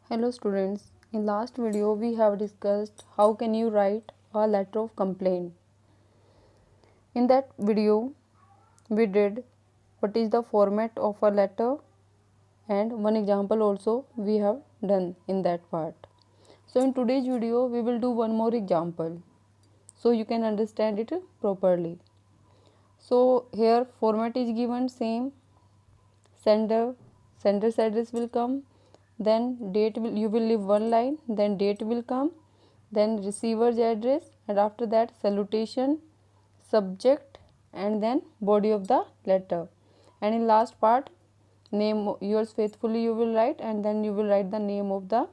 Hello students, in last video we have discussed how can you write a letter of complaint. In that video we did what is the format of a letter and one example also we have done in that part. So in today's video we will do one more example so you can understand it properly. So here format is given same, sender's address will come, then you will leave one line, then date will come, then receiver's address, and after that salutation, subject, and then body of the letter. And in last part, name yours faithfully you will write, and then you will write the name of the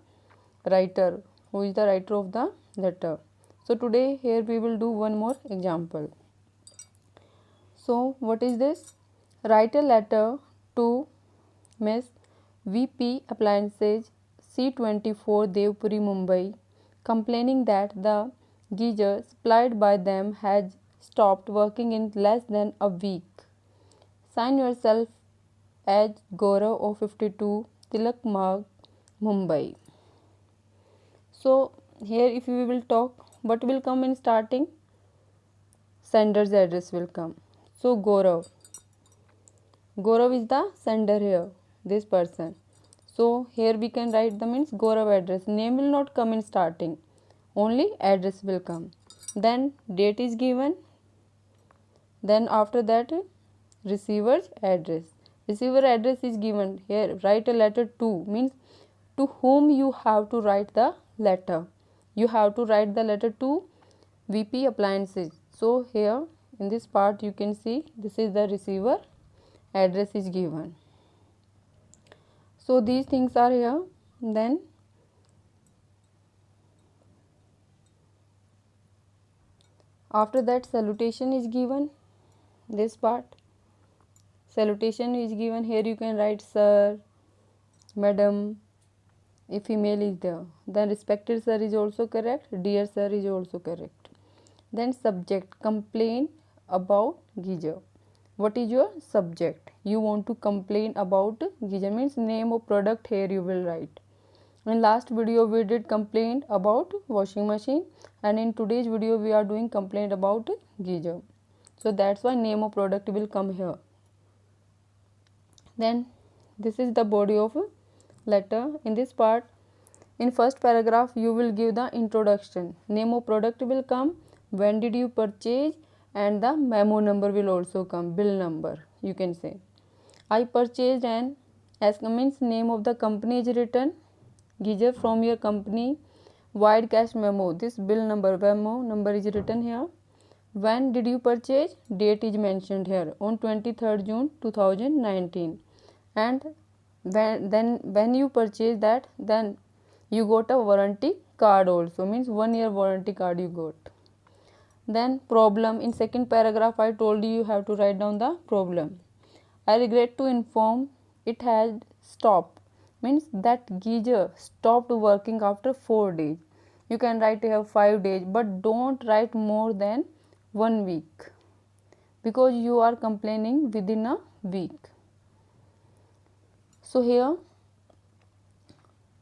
writer, who is the writer of the letter. So today here we will do one more example. So what is this? Write a letter to Miss VP Appliances C24 Devpuri Mumbai complaining that the geyser supplied by them has stopped working in less than a week. Sign yourself as Gaurav of 52 Tilak Marg, Mumbai. So here if we will talk, what will come in starting? Sender's address will come. So Gaurav is the sender here, this person. So here we can write the means Gaurav address. Name will not come in starting, only address will come. Then date is given. Then after that receiver's address. Receiver address is given here. Write a letter to means to whom you have to write the letter. You have to write the letter to VP Appliances. So here in this part you can see this is the receiver address is given. So these things are here. Then after that salutation is given. This part salutation is given. Here you can write sir, madam, if female is there. Then respected sir is also correct. Dear sir is also correct. Then subject, complain about geyser. What is your subject? You want to complain about geyser means name of product. Here you will write. In last video we did complaint about washing machine, and in today's video we are doing complaint about geyser. So that's why name of product will come here. Then this is the body of letter. In this part, in first paragraph you will give the introduction. Name of product will come, when did you purchase, and the memo number will also come, bill number you can say. I purchased an, as means name of the company is written, geyser from your company, wide cash memo, this bill number, memo number is written here. When did you purchase? Date is mentioned here, on 23rd June 2019. And when you purchase that, then you got a warranty card also, means 1 year warranty card you got. Then problem, in second paragraph I told you have to write down the problem. I regret to inform it has stopped, means that geyser stopped working after 4 days. You can write here 5 days, but don't write more than 1 week, because you are complaining within a week. So here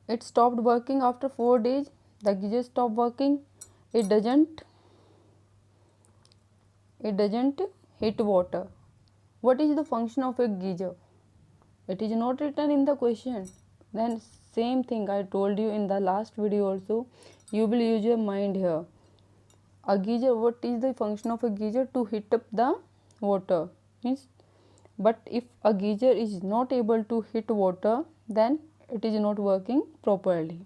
it stopped working after 4 days. The geyser stopped working. It doesn't hit water. What is the function of a geyser? It is not written in the question. Then same thing I told you in the last video also. You will use your mind here. A geyser, what is the function of a geyser? To heat up the water. Means, but if a geyser is not able to heat water, then it is not working properly.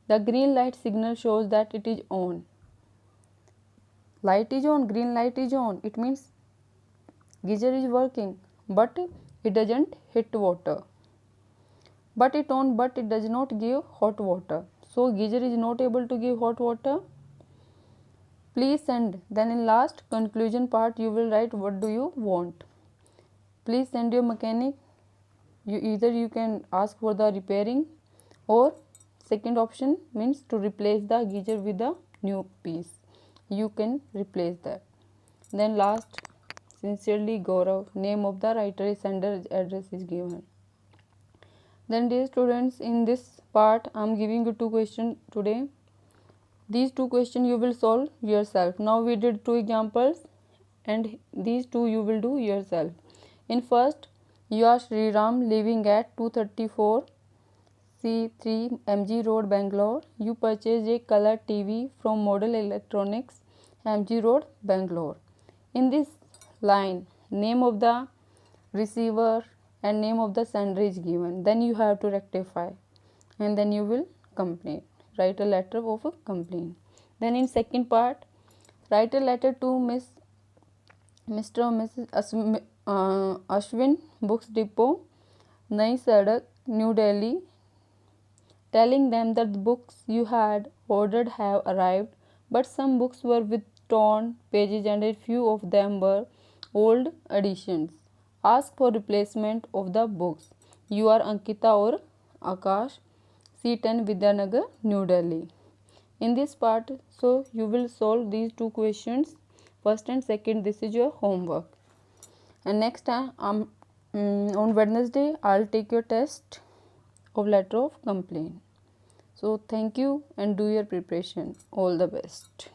The green light signal shows that it is on. Light is on, green light is on. It means geyser is working, but it doesn't hit water. But it on, but it does not give hot water. So geyser is not able to give hot water. Please send. Then in last conclusion part you will write what do you want. Please send your mechanic. You can ask for the repairing, or second option means to replace the geyser with a new piece. You can replace that. Then last, sincerely Gaurav, name of the writer is, sender address is given. Then dear students, in this part I am giving you two questions today. These two questions you will solve yourself. Now we did two examples and these two you will do yourself. In first, you are Sri Ram living at 234 C3 MG Road, Bangalore. You purchased a color TV from Model Electronics, MG Road, Bangalore. In this line, name of the receiver and name of the sender is given. Then you have to rectify and then you will complain. Write a letter of a complaint. Then in second part, write a letter to Mr. or Mrs. Ashwin Books Depot, Nai Sadak, New Delhi, telling them that the books you had ordered have arrived, but some books were with torn pages and a few of them were old editions. Ask for replacement of the books. You are Ankita or Akash, C10 Vidyanagar, New Delhi. In this part, so you will solve these two questions, first and second. This is your homework. And next time, on Wednesday, I'll take your test of letter of complaint. So thank you and do your preparation. All the best.